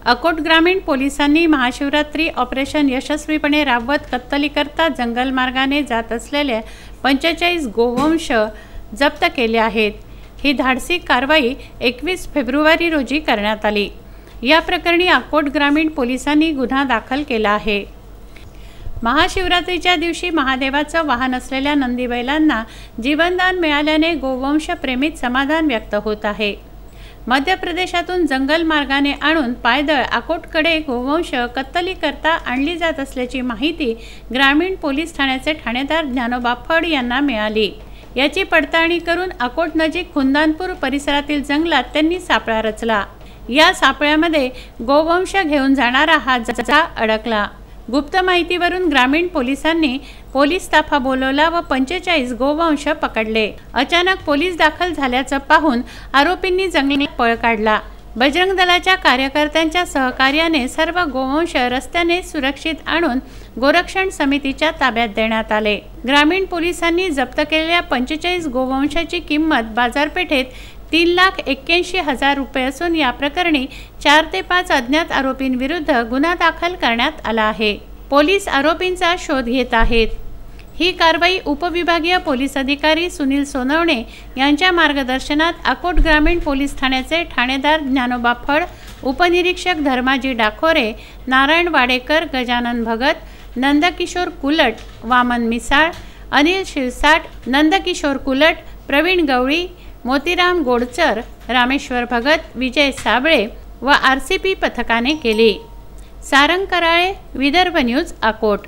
अकोट ग्रामीण पोलिसांनी महाशिवरात्री ऑपरेशन यशस्वीपणे राबवत कत्तलीकरता जंगल मार्गाने जात असलेले 45 गोवंश जप्त केले आहेत। ही धाडसी कारवाई 21 फेब्रुवारी रोजी करण्यात आली। या प्रकरणी अकोट ग्रामीण पोलिसांनी गुन्हा दाखल केला आहे। महाशिवरात्रीच्या दिवशी महादेवाचं वाहन असलेल्या नंदी बैलांना जीवनदान मिळाल्याने गोवंश प्रेमीत समाधान व्यक्त होत आहे। मध्य प्रदेशातून जंगल मार्गाने आणून पायदळ अकोटकडे गोवंश कत्तलीकरता आणली जात असल्याची माहिती ग्रामीण पोलीस ठाण्याचे ठाणेदार ज्ञानोबा फड यांना मिळाली। याची पडताळणी करून अकोट नजीक खुंदानपूर परिसरातील जंगलात त्यांनी सापळा रचला। या सापळ्यामध्ये गोवंश घेऊन जाणारा हा जजा अडकला। गुप्त माहितीवरून ग्रामीण पोलिसांनी पोलीस ताफा बोलवला व 45 गोवंश पकडले। अचानक पोलीस दाखल झाल्याचं पाहून आरोपींनी जंगलात पळ काढला। बजरंग दलाच्या कार्यकर्त्यांच्या सहकार्याने सर्व गोवंश रस्त्याने सुरक्षित आणून गोरक्षण समितीच्या ताब्यात देण्यात आले। ग्रामीण पोलिसांनी जप्त केलेल्या 45 गोवंशाची किंमत बाजारपेठेत 3,81,000 रुपये असून या प्रकरणी 4 ते 5 अज्ञात आरोपींविरुद्ध गुन्हा दाखल करण्यात आला आहे। पोलीस आरोपींचा शोध घेत आहेत। ही कारवाई उपविभागीय पोलीस अधिकारी सुनील सोनवणे यांच्या मार्गदर्शनात अकोट ग्रामीण पोलीस ठाण्याचे ठाणेदार ज्ञानोबा फड, उपनिरीक्षक धर्माजी डाखोरे, नारायण वाडेकर, गजानन भगत, नंदकिशोर कुलट, वामन मिसाळ, अनिल शिरसाट, नंदकिशोर कुलट, प्रवीण गवळी, मोतीराम गोडचर, रामेश्वर भगत, विजय साबळे व RCP पथकाने केली। सारंग कराळे, विदर्भ न्यूज, अकोट।